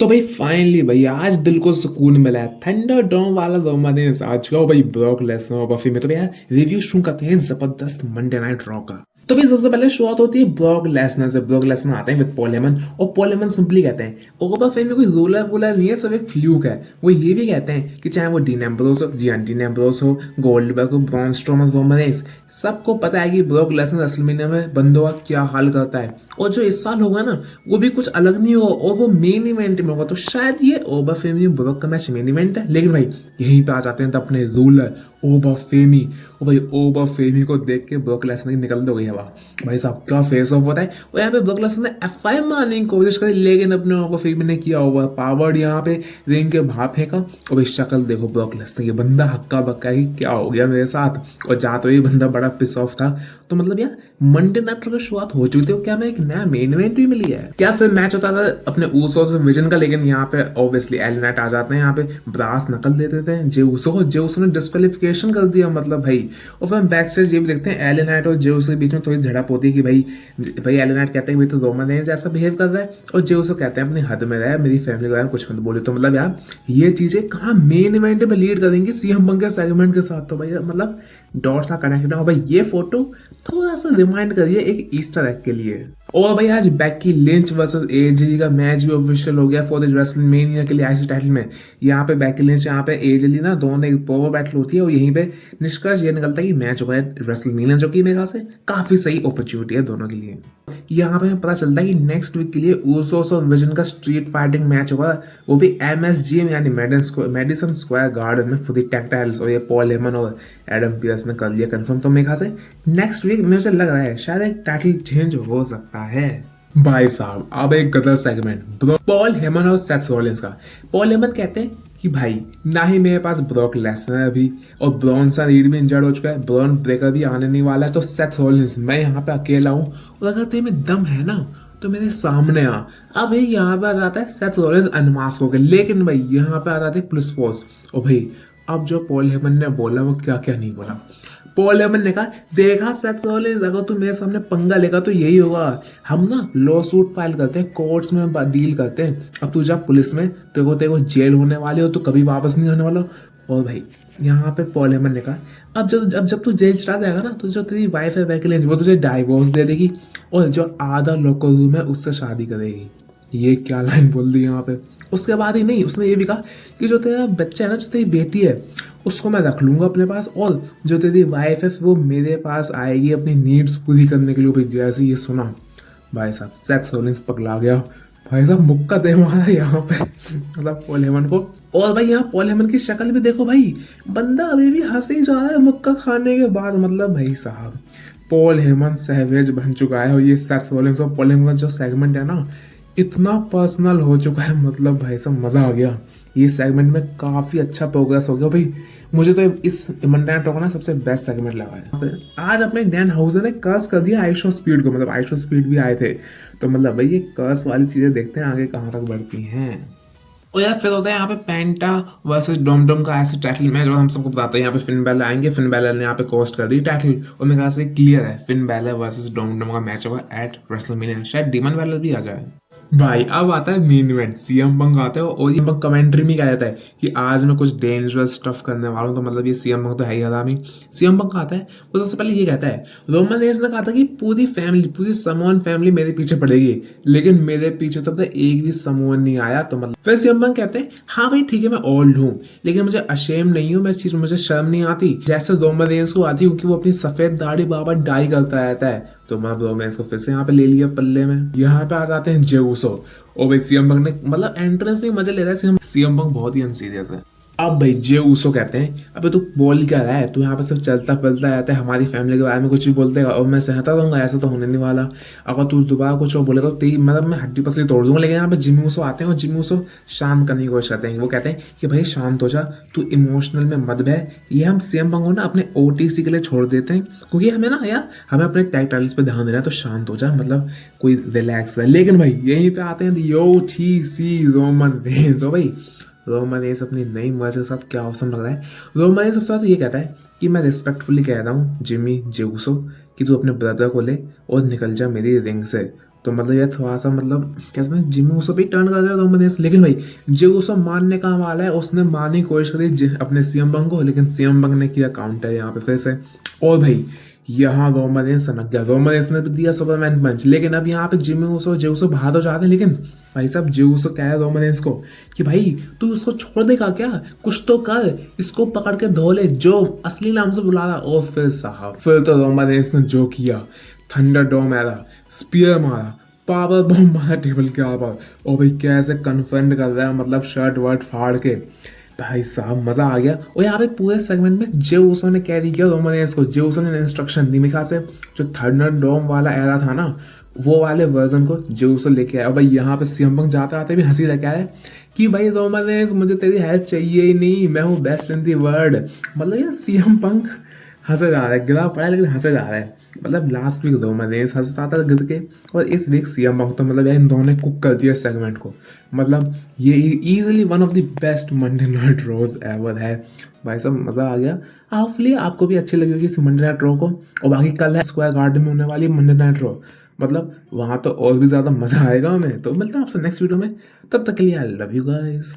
तो भाई फाइनली भाई आज दिल को सुकून मिला है। थंडर डोम वाला रोमांस आ चुका हो भाई ब्रॉक लेसनर और बफी में। तो भैया रिव्यू शुरू करते हैं जबरदस्त मंडे नाइट रॉ का। तो भाई सबसे पहले शुरुआत होती है ब्रॉक लेसनर से। ब्रॉक लेसनर आते हैं विद पॉल हेमन और पॉल हेमन सिंपली कहते हैं ओवर फेम में कोई रोलर वोलर नहीं है, सब एक फ्लूक है। वो ये भी कहते हैं कि चाहे वो डीन एम्ब्रोस हो, जी हाँ डीन एम्ब्रोस हो, गोल्डबर्ग हो, ब्रॉन स्ट्रोमन, रोमन रेंस, सबको पता है कि ब्रॉक लेसनर रेसलमेनिया में बंदों का क्या हाल करता है। और जो इस साल होगा ना वो भी कुछ अलग नहीं होगा और वो मेन इवेंट में होगा। तो शायद ये ओबा फेमी ब्रॉक का मैच मेन इवेंट है। लेकिन भाई यहीं पे आ जाते हैं तो अपने रूलर ओबा फेमी। और भाई ओबा फेमी को देख के ब्रॉक लेसनर निकल दो गई हवा। भाई साहब क्या फेस ऑफ होता है। और यहाँ पे ब्रॉक लेसनर ने एफ5 मारने की कोशिश करी, लेकिन अपने ओबा फेमी ने किया ओवर पावर्ड यहाँ पे रिंग के बाहर फेंका। और भाई शक्ल देखो ब्रॉक लेसनर, ये बंदा हक्का बक्का ही क्या हो गया मेरे साथ। और जहाँ तो ये बंदा बड़ा पिस ऑफ था। तो मतलब यार मंडे नाइट की शुरुआत हो चुकी थी और क्या मैं एक नया मेन इवेंट भी मिली है क्या। फिर मैच होता था अपने ऊसोस और विजन का, लेकिन यहाँ पे ऑब्वियसली एल नाइट आ जाते हैं। यहाँ पे ब्रास नकल दे देते हैं जे ऊसो को। जे ऊसो ने डिस्क्वालिफिकेशन कर दिया मतलब भाई। और फिर हम बैक स्टेज ये भी देखते हैं एल नाइट और जे ऊसो के बीच में थोड़ी झड़प होती है कि भाई भाई एल नाइट कहते हैं भाई तो रोमन रेंज ऐसा बिहेव कर रहा है और जे ऊसो कहते हैं अपनी हद में रहे, मेरी फैमिली के बारे में कुछ मत बोले। तो मतलब यार ये चीजें कहाँ मेन इवेंट में लीड करेंगी सीएम पंक के सेगमेंट के साथ। तो भाई मतलब डॉट सा कनेक्टेड है। भाई ये फोटो थोड़ा सा रिमाइंड करिए एक ईस्टर एग के लिए। और भाई आज बैकी लिंच वर्सेस एजेली का मैच भी ऑफिशियल हो गया फॉर द रेसलमेनिया के लिए आईसी टाइटल में। यहाँ पे बैकी लिंच यहाँ पे एजेली ना दोनों एक पावर बैटल होती है और यहीं पे निष्कर्ष ये निकलता है कि मैच होगा रेसलमेनिया, जो कि मेरे ख्याल से काफी सही अपॉर्चुनिटी है दोनों के लिए। यहाँ पे पता चलता है कि नेक्स्ट वीक के लिए ऊसोस और विजन का स्ट्रीट फाइटिंग मैच होगा, वो भी एमएसजीएम यानी मेडिसन स्क्वायर गार्डन में फॉर द टैग टाइटल्स। और ये पॉल हेमन और एडम पियर्स ने कर लिया कंफर्म। तो मेरे ख्याल से नेक्स्ट वीक मुझे लग रहा है शायद एक टाइटल चेंज हो सकता है। भाई साहब अब एक गदर सेगमेंट पॉल हेमन और सेथ रॉलिंस का। पॉल हेमन कहते हैं कि भाई ना ही मेरे पास ब्रॉक लेसनर है अभी और ब्रॉन्सन रीड भी इंजर्ड हो चुका है, ब्रॉन ब्रेकर भी आने नहीं वाला है, तो सेथ रॉलिंस मैं यहाँ पे अकेला हूँ और अगर तेरे में दम है ना तो मेरे सामने आ। अब भाई यहाँ पे आ जाता है सेथ रॉलिंस अनमास्क होकर, लेकिन भाई यहाँ पे आ जाती है पुलिस फोर्स। और भाई अब जो पॉल हेमन ने बोला वो क्या क्या नहीं बोला। पॉल हेमन ने कहा देखा सेथ रॉलिंस अगर तू मेरे सामने पंगा लेगा तो यही होगा, हम ना लॉ सूट फाइल करते हैं, कोर्ट्स में डील करते हैं, अब तू जा पुलिस में, तेरे को जेल होने वाली हो, तो कभी वापस नहीं आने वाला। और भाई यहाँ पे पॉल हेमन ने कहा अब जब तू जेल चला जाएगा ना तो जो तेरी वाइफ है बैक लेंज वो तुझे डाइवोर्स दे देगी और जो आधा लोकल रूम है उससे शादी करेगी। ये क्या लाइन बोल दी यहाँ पे। उसके बाद ही नहीं, उसने ये भी कहा कि जो तेरा बच्चा है ना, जो तेरी बेटी है, उसको मैं रख लूंगा अपने पास और जो तेरी वाइफ है वो मेरे पास आएगी अपनी नीड्स पूरी करने के लिए। भाई जैसे ये सुना भाई साहब सेथ रॉलिंस पगला गया। भाई साहब मुक्का दे मारा यहाँ पे मतलब पॉल हेमन को। और भाई यहाँ पॉल हेमन की शक्ल भी देखो भाई, बंदा अभी भी हंसे ही जा रहा है मुक्का खाने के बाद। मतलब भाई साहब पॉल हेमन सैवेज बन चुका है और ये सेथ रॉलिंस और पॉल हेमन का जो सेगमेंट है ना इतना पर्सनल हो चुका है। मतलब भाई साहब मजा आ गया। ये सेगमेंट में काफी अच्छा प्रोग्रेस हो गया भाई। मुझे तो इस मंडे नाइट रॉ ना सबसे बेस्ट सेगमेंट लगा है। आज अपने डैन हाउजर ने कर्स कर दिया आइशो स्पीड को, मतलब आइशो स्पीड भी आए थे। तो मतलब भाई ये कर्स वाली चीजें देखते हैं आगे कहाँ तक बढ़ती हैं। और यार फिर होता है यहाँ पे पेंटा वर्सेस डोम का ऐसे टाइटल मैच, और हम सबको बताते हैं यहाँ पे फिन बैलर आएंगे। फिन बैलर ने यहाँ पे कोस्ट कर दी टाइटल और मेरे ख्याल से क्लियर है फिन बैलर वर्सेस डोम का मैच होगा एट रेसलमेनिया। शायद डीमन बैलर भी आ जाए। भाई अब आता है मेन इवेंट, सीएम पंक आते हो और ये पंक कमेंट्री में क्या कहता है कि आज मैं कुछ डेंजरस स्टफ करने वाला हूँ। तो मतलब ये सीएम पंक तो है ही हरामी। सीएम पंक आता है वो सबसे पहले ये कहता है रोमन रेंस ने कहा था कि पूरी फैमिली, पूरी समोन फैमिली मेरे पीछे पड़ेगी, लेकिन मेरे पीछे तो एक भी समोन नहीं आया। तो मतलब फिर सीएम पंक कहते हैं हाँ भाई ठीक है मैं ओल्ड हूँ लेकिन मुझे अशेम नहीं हूँ मैं इस चीज में, मुझे शर्म नहीं आती जैसे रोमन रेंस को आती, क्योंकि वो अपनी सफेद दाढ़ी बाबा डाई करता रहता है। तो मैं रोमांस को फिर से यहाँ पे ले लिया पल्ले में। यहाँ पे आ जाते हैं जे ऊसो और भाई सीएम पंक ने मतलब एंट्रेंस में मजे ले रहा है। सीएम पंक बहुत ही अनसीरियस है। अब भाई जे ऊसो कहते हैं अबे तू बोल क्या रहा है, तू यहाँ पे सिर्फ चलता फिरता रहता है, हमारी फैमिली के बारे में कुछ भी बोलते हैं और मैं सहता रहूंगा, ऐसा तो होने नहीं वाला। अगर तू दोबारा कुछ और बोलेगा तो तेरी मतलब मैं हड्डी पसली तोड़ दूंगा। लेकिन यहाँ पे जिमी ऊसो आते हैं और जिमी ऊसो शांत करने की कोशिश करते हैं। वो कहते हैं कि भाई शांत हो जा, तू इमोशनल में मत बह। ये हम सीएम पंक को ना अपने ओटीसी के लिए छोड़ देते हैं क्योंकि हमें ना यार हमें अपने टैग टाइटल्स पे ध्यान देना है, तो शांत हो जा, मतलब कोई रिलैक्स रहे। लेकिन भाई यहीं पे आते हैं यो टी सी रोमन रेंस। ओ भाई रोमन रेंस अपनी नई मर्ज के साथ क्या औसम लग रहा है। रोमन रेंस सबसे ये कहता है कि मैं रिस्पेक्टफुली कह रहा हूँ जिमी जे ऊसो कि तू अपने ब्रदर को ले और निकल जा मेरी रिंग से। तो मतलब ये थोड़ा सा मतलब कैसे ना जिमी उसो भी टर्न कर दिया रोमन रेंस, लेकिन भाई जो उसो मारने का वाला है उसने मारने की कोशिश करी अपने सीएम पंक को, लेकिन सीएम पंक ने किया काउंटर यहाँ पे फिर से। और भाई यहाँ रोमन रेंस सनक गया, रोमन रेंस ने तो दिया सुपरमैन पंच, लेकिन अब यहाँ पे जिमी उसो जे उसो बाहर तो जाते हैं, लेकिन भाई साहब जे उसो कह रहे रोमन रेंस को कि भाई तू इसको छोड़ देगा क्या, कुछ तो कर, इसको पकड़ के धो ले, जो असली नाम से बुला रहा। और फिर साहब फिर तो रोमन रेंस ने जो किया, थंडर डोम मारा, स्पीयर मारा, पावर बम मारा टेबल के ऊपर, और भाई कैसे कन्फ्रंट कर रहा है, मतलब शर्ट वर्ट फाड़ के। भाई साहब मजा आ गया। और यहाँ पे पूरे सेगमेंट में जे उसो ने कैरी किया रोमन रेंस को, जे उसो ने इंस्ट्रक्शन दी, मेरे ख्याल से जो थंडर डोम वाला एरा था ना वो वाले वर्जन को जे उसो लेके आया। और भाई यहाँ पे सीएम पंक जाते आते भी हंसी लेके आया कि भाई रोमन रेंस मुझे तेरी हेल्प चाहिए ही नहीं, मैं हूँ बेस्ट इन दी वर्ल्ड। मतलब ये सीएम पंक हंसा जा रहा है, गिरा पड़ा है लेकिन हंसा जा रहा है। मतलब लास्ट वीक रोमन रेंस हंसता था गिर के, और इस वीक सीएम पंक, तो मतलब यार इन दोनों ने कुक कर दिया सेगमेंट को। मतलब ये easily one of the best Monday night Raws ever है। भाई साहब मज़ा आ गया। होपफुली आपको भी अच्छी लगी होगी इस मंडे नाइट रो को। और बाकी कल है स्क्वायर गार्डन में होने वाली मंडे नाइट रो, मतलब वहाँ तो और भी ज़्यादा मज़ा आएगा हमें। तो मिलता हूँ आपसे नेक्स्ट वीडियो में, तब तक के लिए आई लव यू गाइस।